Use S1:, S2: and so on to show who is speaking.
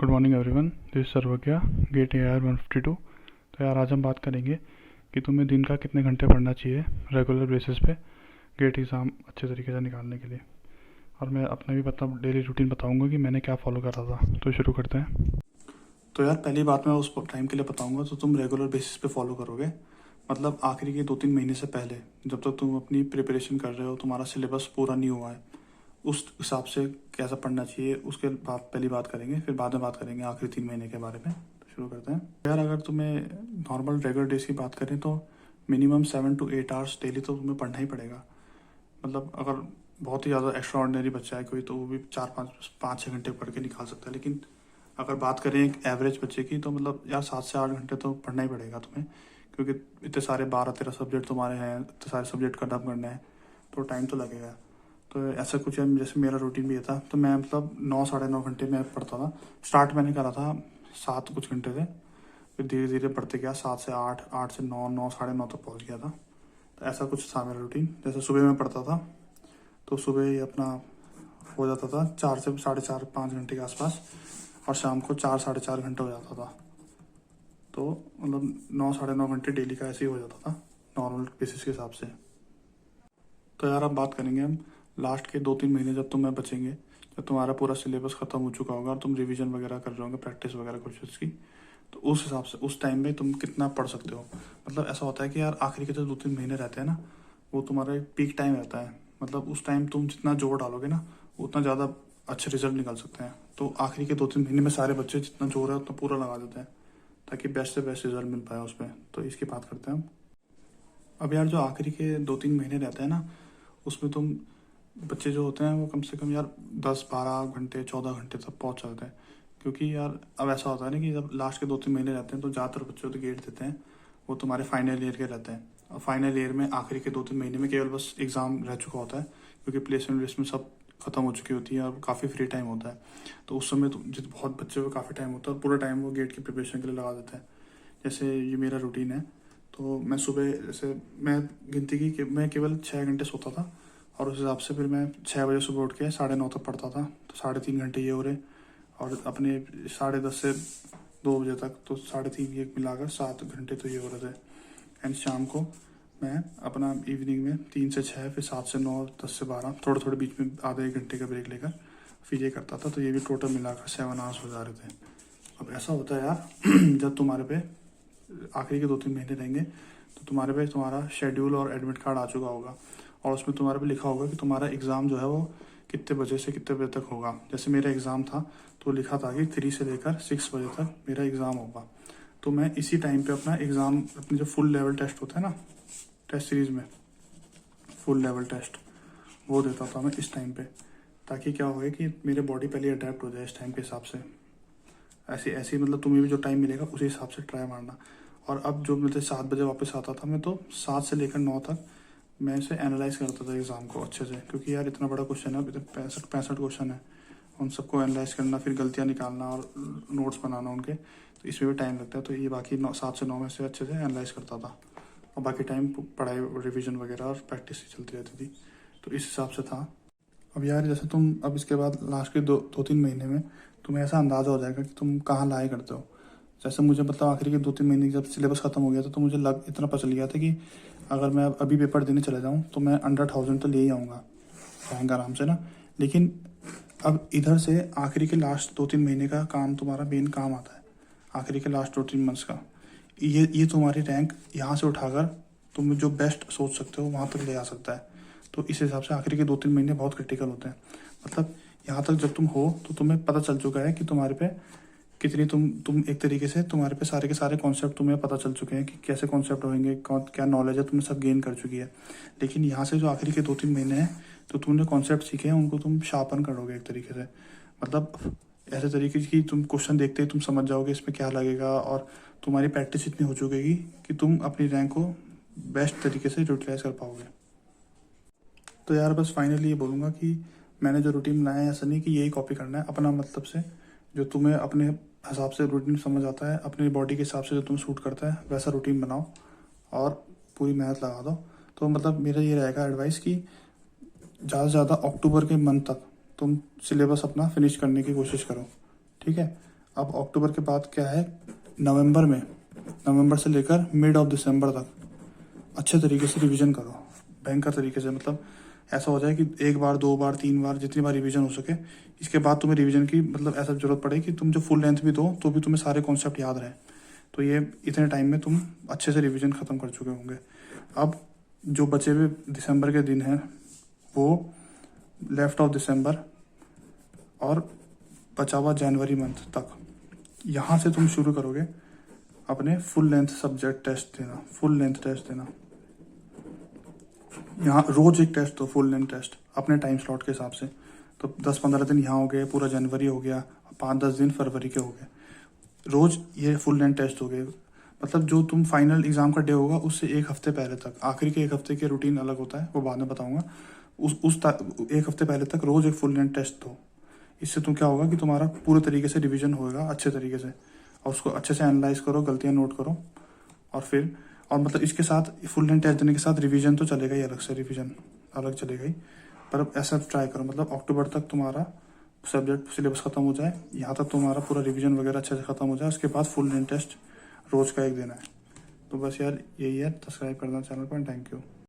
S1: Good morning everyone, this Sarvagya, gate AR 152। तो यार आज हम बात करेंगे कि तुम्हें दिन का कितने घंटे पढ़ना चाहिए रेगुलर बेसिस पे गेट एग्ज़ाम अच्छे तरीके से निकालने के लिए। और मैं अपना भी डेली रूटीन बताऊंगा कि मैंने क्या फॉलो करा था। तो शुरू करते हैं।
S2: तो यार पहली बात मैं उस टाइम के लिए बताऊंगा तो तुम रेगुलर बेसिस पे फॉलो करोगे। मतलब आखिरी के 2-3 महीने से पहले, जब तक तुम अपनी प्रिपरेशन कर रहे हो, तुम्हारा सिलेबस पूरा नहीं हुआ है, उस हिसाब से कैसा पढ़ना चाहिए उसके बाद पहली बात करेंगे। फिर बाद में बात करेंगे आखिरी 3 महीने के बारे में। तो शुरू करते हैं। यार अगर तुम्हें नॉर्मल रेगुलर डेज की बात करें तो मिनिमम 7 to 8 आवर्स डेली तो तुम्हें पढ़ना ही पड़ेगा। मतलब अगर बहुत ही ज़्यादा एक्स्ट्रा ऑर्डिनरी बच्चा है कोई, तो वो भी 4-5-5-6 घंटे पढ़ के निकाल सकता है। लेकिन अगर बात करें एक एवरेज बच्चे की, तो मतलब यार 7 से 8 घंटे तो पढ़ना ही पड़ेगा तुम्हें, क्योंकि इतने सारे 12-13 सब्जेक्ट तुम्हारे हैं, इतने सारे सब्जेक्ट का डब करना है, तो टाइम तो लगेगा। तो ऐसा कुछ है, जैसे मेरा रूटीन भी ये था, तो मैं मतलब 9-9.5 घंटे में पढ़ता था। स्टार्ट मैंने करा था 7 कुछ घंटे से, फिर धीरे धीरे बढ़ते गया 7 से 8, 8 से 9, 9 साढ़े 9 तक पहुँच गया था। तो ऐसा कुछ था मेरा रूटीन। जैसे सुबह में पढ़ता था तो सुबह ही अपना हो जाता था 4 से 4.5-5 घंटे के आसपास, और शाम को 4-4.5 घंटे हो जाता था। तो मतलब 9-9.5 घंटे डेली का ऐसे ही हो जाता था नॉर्मल बेसिस के हिसाब से। तो यार अब बात करेंगे हम लास्ट के 2-3 महीने, जब तुम्हें बचेंगे, जब तुम्हारा पूरा सिलेबस खत्म हो चुका होगा और तुम रिवीजन वगैरह कर रहे होंगे, प्रैक्टिस वगैरह कुछ उसकी, तो उस हिसाब से उस टाइम में तुम कितना पढ़ सकते हो। मतलब ऐसा होता है कि यार आखिरी के जो 2-3 महीने रहते हैं ना, वो तुम्हारा एक पीक टाइम रहता है। मतलब उस टाइम तुम जितना जोर डालोगे ना, उतना ज़्यादा अच्छे रिजल्ट निकल सकते हैं। तो आखिरी के 2-3 महीने में सारे बच्चे जितना जोर है उतना पूरा लगा देते हैं, ताकि बेस्ट से बेस्ट रिजल्ट मिल पाए उसमें। तो इसकी बात करते हैं हम। अब यार जो आखिरी के 2-3 महीने रहते हैं ना, उसमें तुम बच्चे जो होते हैं वो कम से कम यार 10-12 घंटे 14 घंटे तक पहुंच जाते हैं। क्योंकि यार अब ऐसा होता है ना कि जब लास्ट के 2-3 महीने रहते हैं, तो ज़्यादातर बच्चे तो गेट देते हैं, वो तुम्हारे फाइनल ईयर के रहते हैं। और फाइनल ईयर में आखिरी के 2-3 महीने में केवल बस एग्ज़ाम रह चुका होता है, क्योंकि प्लेसमेंट वेसमेंट सब खत्म हो चुकी होती है और काफ़ी फ्री टाइम होता है। तो उस समय तो जित बहुत बच्चे को काफ़ी टाइम होता है, और पूरा टाइम वो गेट की प्रिपरेशन के लिए लगा देते हैं। जैसे ये मेरा रूटीन है, तो मैं सुबह, जैसे मैं गिनती की कि मैं केवल 6 घंटे सोता था, और उस हिसाब से फिर मैं 6 बजे सुबह उठ के 9:30 तक पढ़ता था, तो 3.5 घंटे ये हो रहे। और अपने 10:30 से 2 बजे तक, तो 3.5 ये मिलाकर 7 घंटे तो ये हो रहे थे। एंड शाम को मैं अपना इवनिंग में 3 से 6, फिर 7 से 9, 10 से 12, थोड़े थोड़े बीच में आधा 1 घंटे का ब्रेक लेकर फिर ये करता था। तो ये भी टोटल मिलाकर 7 आवर्स हो जा रहे थे। अब ऐसा होता है यार जब तुम्हारे पे आखिरी के 2-3 महीने रहेंगे, तो तुम्हारे पे तुम्हारा शेड्यूल और एडमिट कार्ड आ चुका होगा, और उसमें तुम्हारे पे लिखा होगा कि तुम्हारा एग्ज़ाम जो है वो कितने बजे से कितने बजे तक होगा। जैसे मेरा एग्ज़ाम था, तो लिखा था कि 3 से लेकर 6 बजे तक मेरा एग्ज़ाम होगा। तो मैं इसी टाइम पे अपना एग्ज़ाम, अपने जो फुल लेवल टेस्ट होता है ना, टेस्ट सीरीज़ में फुल लेवल टेस्ट, वो देता था मैं इस टाइम पे, ताकि क्या होए कि मेरे बॉडी पहले अडेप्ट हो जाए इस टाइम के हिसाब से। ऐसे ऐसे मतलब तुम्हें भी जो टाइम मिलेगा उसी हिसाब से ट्राई मारना। और अब जो मतलब 7 बजे वापस आता था मैं, तो 7 से लेकर 9 तक मैं इसे एनालाइज करता था एग्ज़ाम को अच्छे से, क्योंकि यार इतना बड़ा क्वेश्चन है, इतने 65 क्वेश्चन है, उन सबको एनालाइज करना, फिर गलतियाँ निकालना और नोट्स बनाना उनके, तो इसमें भी टाइम लगता है। तो ये बाकी 7 से 9 में से अच्छे से एनालाइज करता था, और बाकी टाइम पढ़ाई, रिवीजन वगैरह और प्रैक्टिस ही चलती रहती थी। तो इस हिसाब से था। अब यार जैसे तुम अब इसके बाद लास्ट के 2-3 महीने में तुम्हें ऐसा अंदाज़ा हो जाएगा कि तुम कहाँ लाए करते हो। जैसे मुझे मतलब आखिरी के 2-3 महीने जब सिलेबस ख़त्म हो गया था, तो मुझे इतना पता चल गया था कि अगर मैं अभी पेपर देने चला जाऊँ तो मैं अंडर 1000 तो ले ही आऊँगा रैंक आराम से ना। लेकिन अब इधर से आखिरी के लास्ट 2-3 महीने का काम तुम्हारा मेन काम आता है, आखिरी के लास्ट 2-3 मंथ्स का। ये तुम्हारी रैंक यहाँ से उठाकर तुम जो बेस्ट सोच सकते हो वहाँ तक ले आ सकता है। तो इस हिसाब से आखिरी के 2-3 महीने बहुत क्रिटिकल होते हैं। मतलब यहाँ तक जब तुम हो, तो तुम्हें पता चल चुका है कि तुम्हारे पे कितनी तुम एक तरीके से तुम्हारे पे सारे के सारे कॉन्सेप्ट तुम्हें पता चल चुके हैं कि कैसे कॉन्सेप्ट होंगे, कौन क्या नॉलेज है, तुमने सब गेन कर चुकी है। लेकिन यहाँ से जो आखिरी के 2-3 महीने हैं, तो तुमने कॉन्सेप्ट सीखे हैं, उनको तुम शार्पन करोगे एक तरीके से। मतलब ऐसे तरीके की तुम क्वेश्चन देखते ही तुम समझ जाओगे इसमें क्या लगेगा, और तुम्हारी प्रैक्टिस इतनी हो चुकेगी कि तुम अपनी रैंक को बेस्ट तरीके से यूटिलाइज कर पाओगे। तो यार बस फाइनली ये बोलूँगा कि मैंने जो रूटीन बनाया है, ऐसा नहीं कि यही कॉपी करना है अपना, मतलब से जो तुम्हें अपने हिसाब से रूटीन समझ आता है, अपनी बॉडी के हिसाब से जो तुम्हें सूट करता है, वैसा रूटीन बनाओ और पूरी मेहनत लगा दो। तो मतलब मेरा ये रहेगा एडवाइस कि ज़्यादा से ज़्यादा अक्टूबर के मंथ तक तुम सिलेबस अपना फिनिश करने की कोशिश करो, ठीक है। अब अक्टूबर के बाद क्या है, नवंबर में, नवंबर से लेकर मिड ऑफ दिसंबर तक अच्छे तरीके से रिवीजन करो, भयंकर तरीके से। मतलब ऐसा हो जाए कि एक बार, दो बार, तीन बार, जितनी बार रिवीजन हो सके। इसके बाद तुम्हें रिवीजन की मतलब ऐसा जरूरत पड़े कि तुम जो फुल लेंथ भी दो तो भी तुम्हें सारे कॉन्सेप्ट याद रहे। तो ये इतने टाइम में तुम अच्छे से रिवीजन ख़त्म कर चुके होंगे। अब जो बचे हुए दिसंबर के दिन हैं वो लेफ्ट ऑफ दिसंबर और बचा हुआ जनवरी मंथ तक, यहाँ से तुम शुरू करोगे अपने फुल लेंथ सब्जेक्ट टेस्ट देना, फुल लेंथ टेस्ट देना। यहाँ रोज एक टेस्ट दो, फुल लेंथ टेस्ट अपने टाइम स्लॉट के हिसाब से। तो 10-15 दिन यहाँ हो गए, पूरा जनवरी हो गया, 5-10 दिन फरवरी के हो गए, रोज ये फुल लेंथ टेस्ट हो गए। मतलब जो तुम फाइनल एग्जाम का डे होगा उससे एक हफ्ते पहले तक, आखिरी के एक हफ्ते के रूटीन अलग होता है, वो बाद में बताऊंगा। एक हफ्ते पहले तक रोज एक फुल लेंथ टेस्ट दो। इससे तुम क्या होगा कि तुम्हारा पूरे तरीके से रिवीजन होगा अच्छे तरीके से, और उसको अच्छे से एनालाइज करो, गलतियां नोट करो। और मतलब इसके साथ फुल लेंथ टेस्ट देने के साथ रिवीजन तो चलेगा ही, अलग से रिवीजन अलग चलेगा ही। पर अब ऐसा ट्राई करो मतलब अक्टूबर तक तुम्हारा सब्जेक्ट सिलेबस खत्म हो जाए, यहाँ तक तुम्हारा पूरा रिवीजन वगैरह अच्छे से खत्म हो जाए। उसके बाद फुल लेंथ टेस्ट रोज का एक देना है। तो बस यार यही है, सब्सक्राइब करना चैनल पर। Thank you.